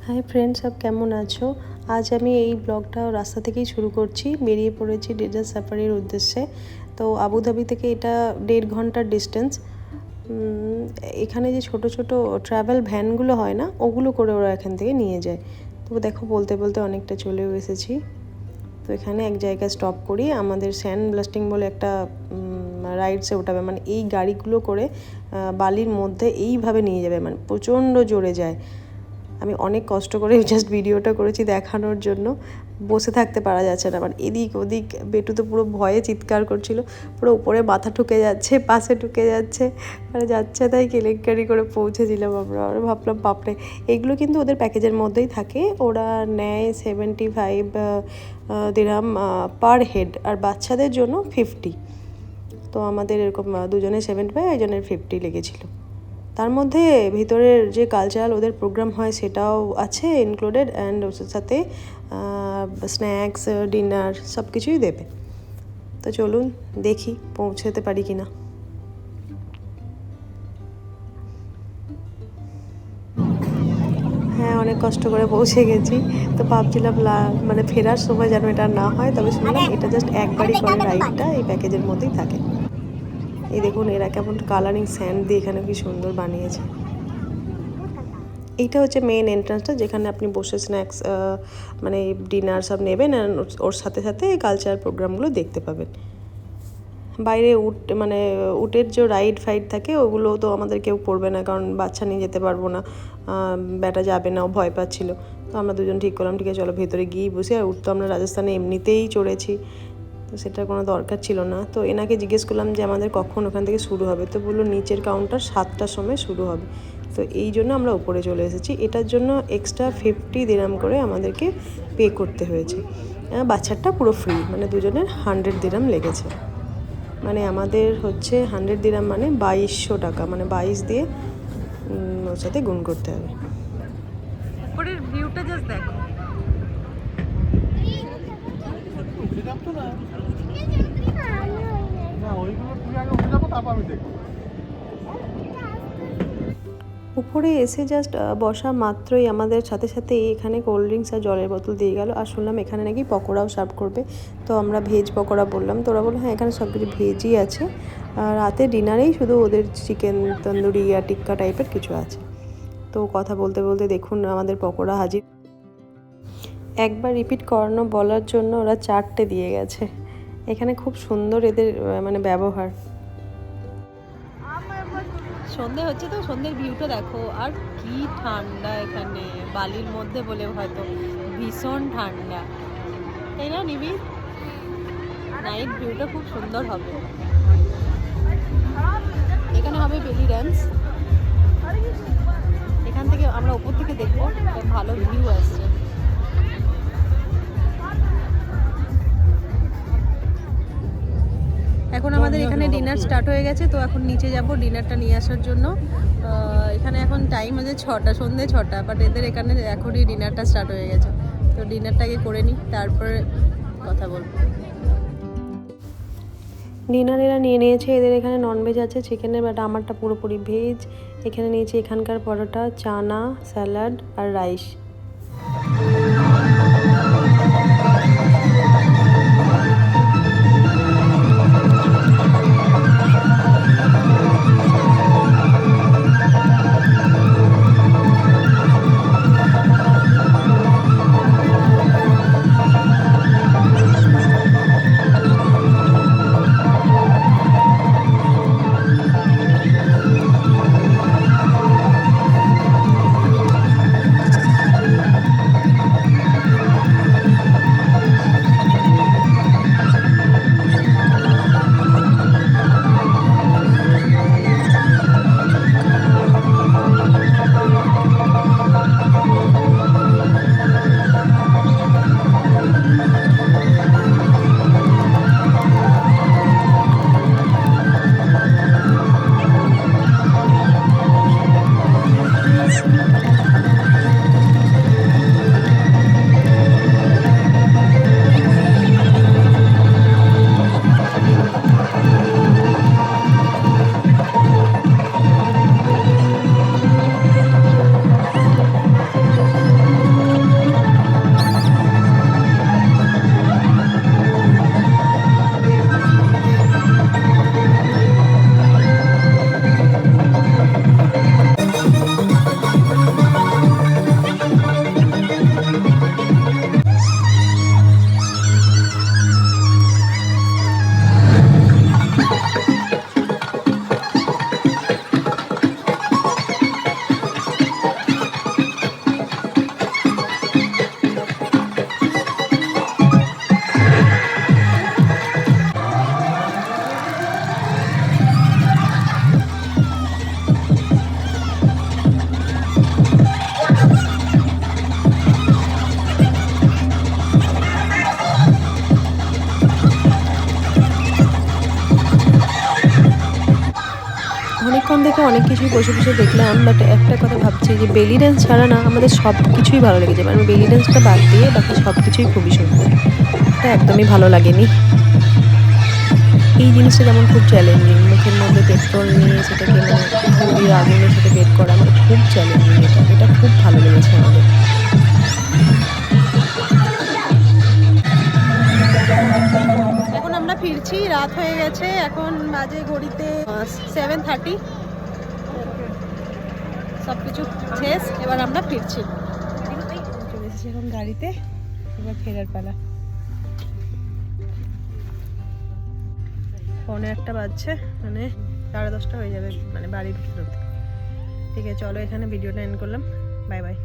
Hi friends, সব কেমন আছো? আজ আমি এই ব্লগটা রাস্তা থেকেই শুরু করছি। বেরিয়ে পড়েছি ডেজার্ট সাফারির উদ্দেশ্যে। তো আবুধাবি থেকে এটা 1.5 ঘন্টার ডিস্টেন্স। এখানে যে ছোট ছোট ট্রাভেল ভ্যানগুলো হয় না, ওগুলো করে ওরা এখান থেকে নিয়ে যায়। তো দেখো বলতে বলতে অনেকটা চলেও এসেছি। তো এখানে এক জায়গায় স্টপ করি, আমাদের স্যান্ড ব্লাস্টিং বলে একটা রাইডসে ওঠাবে, মানে এই গাড়িগুলো করে বালির মধ্যে এইভাবে নিয়ে যাবে, মানে প্রচণ্ড জোরে যায়। আমি অনেক কষ্ট করে জাস্ট ভিডিওটা করেছি দেখানোর জন্য, বসে থাকতে পারা যাচ্ছে না। মানে এদিক ওদিক বেটু তো পুরো ভয়ে চিৎকার করছিল, পুরো উপরে মাথা ঠুকে যাচ্ছে, পাশে ঠুকে যাচ্ছে, মানে যাচ্ছে তাই কেলেঙ্কারি করে পৌঁছেছিলাম আমরা। ভাবলাম বাপরে, এগুলো কিন্তু ওদের প্যাকেজের মধ্যেই থাকে। ওরা নেয় 75 দিরহাম পার হেড, আর বাচ্চাদের জন্য 50। তো আমাদের এরকম দুজনের 75, একজনের 50 লেগেছিলো। তার মধ্যে ভিতরের যে কালচারাল ওদের প্রোগ্রাম হয় সেটাও আছে ইনক্লুডেড, অ্যান্ড ওর সাথে স্ন্যাক্স, ডিনার সব কিছুই দেবে। তো চলুন দেখি পৌঁছতে পারি কি না। হ্যাঁ, অনেক কষ্ট করে পৌঁছে গেছি। তো ভাবছিলাম মানে ফেরার সময় যেন এটা না হয়, তবে শুনলাম এটা জাস্ট একবারই করে রাইডটা, এই প্যাকেজের মধ্যেই থাকে। এই দেখুন এরা কেমন কালারিং স্যান্ড দিয়ে এখানে কি সুন্দর বানিয়েছে। এইটা হচ্ছে মেন এন্ট্রান্সটা, যেখানে আপনি বসে স্ন্যাক্স মানে ডিনার সব নেবেন, আর ওর সাথে সাথে কালচারাল প্রোগ্রামগুলো দেখতে পাবেন। বাইরে মানে উটের যে রাইড ফাইড থাকে ওগুলো তো আমাদের কেউ করবে না, কারণ বাচ্চা নিয়ে যেতে পারবো না, ব্যাটা যাবে না, ও ভয় পাচ্ছিল। তো আমরা দুজন ঠিক করলাম, ঠিক আছে চলো ভেতরে গিয়েই বসে। আর উট তো আমরা রাজস্থানে এমনিতেই চড়েছি, তো সেটার কোনো দরকার ছিল না। তো এনাকে জিজ্ঞেস করলাম যে আমাদের কখন ওখান থেকে শুরু হবে, তো বললো নিচের কাউন্টার 7টার সময় শুরু হবে। তো এই জন্য আমরা উপরে চলে এসেছি। এটার জন্য এক্সট্রা 50 দিরহাম করে আমাদেরকে পে করতে হয়েছে। বাচ্চারটা পুরো ফ্রি, মানে দুজনের 100 দিরহাম লেগেছে। মানে আমাদের হচ্ছে 100 দিরহাম মানে 2200 টাকা, মানে 22 দিয়ে ওর সাথে গুণ করতে হবে। উপরের ভিউটা জাস্ট দেখো। উপরে এসে জাস্ট বসা মাত্রই আমাদের সাথে সাথে এখানে কোল্ড ড্রিঙ্কস আর জলের বোতল দিয়ে গেল। আর শুনলাম এখানে নাকি পকোড়াও সার্ভ করবে। তো আমরা ভেজ পকোড়া বললাম, তো ওরা বললো হ্যাঁ এখানে সব কিছু ভেজই আছে, রাতে ডিনারেই শুধু ওদের চিকেন তন্দুরি আর টিক্কা টাইপের কিছু আছে। তো কথা বলতে বলতে দেখুন আমাদের পকোড়া হাজির। একবার রিপিট করানো বলার জন্য ওরা 4টে দিয়ে গেছে। এখানে খুব সুন্দর এদের মানে ব্যবহার। সন্ধে হচ্ছে, তো সন্ধ্যের ভিউটা দেখো, আর কি ঠান্ডা এখানে, বালির মধ্যে বলে হয়তো ভীষণ ঠান্ডা, তাই না নিবি? নাইট ভিউটা খুব সুন্দর হবে। এখানে হবে বেলি ড্যান্স, এখান থেকে আমরা উপর থেকে দেখবো, ভালো ভিউ আসছে। এখন আমাদের এখানে ডিনার স্টার্ট হয়ে গেছে, তো এখন নিচে যাব ডিনারটা নিয়ে আসার জন্য। এখানে এখন টাইম আছে 6টা, সন্ধ্যে 6টা, বাট এদের এখানে এখনই ডিনারটা স্টার্ট হয়ে গেছে। তো ডিনারটাকে করে নিই, তারপরে কথা বলবো। ডিনার এরা নিয়ে নিয়েছে, এদের এখানে ননভেজ আছে চিকেনের, বাট আমারটা পুরোপুরি ভেজ। এখানে নিয়েছি এখানকার পরোটা, চানা, স্যালাড আর রাইস। থেকে অনেক কিছুই বসে বসে দেখলাম, বাট একটা কথা ভাবছি যে বেলি ডান্স ছাড়া না আমাদের সব কিছুই ভালো লেগেছে, মানে বেলি ডান্সটা বাদ দিয়ে বাকি সব কিছুই খুবই সুন্দর। এটা একদমই ভালো লাগেনি। এই জিনিসটা যেমন খুব চ্যালেঞ্জিং, মুখের মধ্যে পেট্রোল নিয়ে সেটাকে মানে ধরিয়ে আগুনের সাথে বের করা, মানে খুব চ্যালেঞ্জিং। এটা খুব ভালো লেগেছে আমাদের। এখন আমরা ফিরছি, রাত হয়ে গেছে, এখন বাজে ঘড়িতে 7:30। সব কিছু শেষ, এবার আমরা ফিরছি। চলে এসেছি এখন গাড়িতে, এবার ফেরার পালা। 1:45 বাজছে, মানে 10:30 হয়ে যাবে মানে বাড়ি ফেরত। ঠিক আছে, চলো এখানে ভিডিওটা এন্ড করলাম। Bye bye.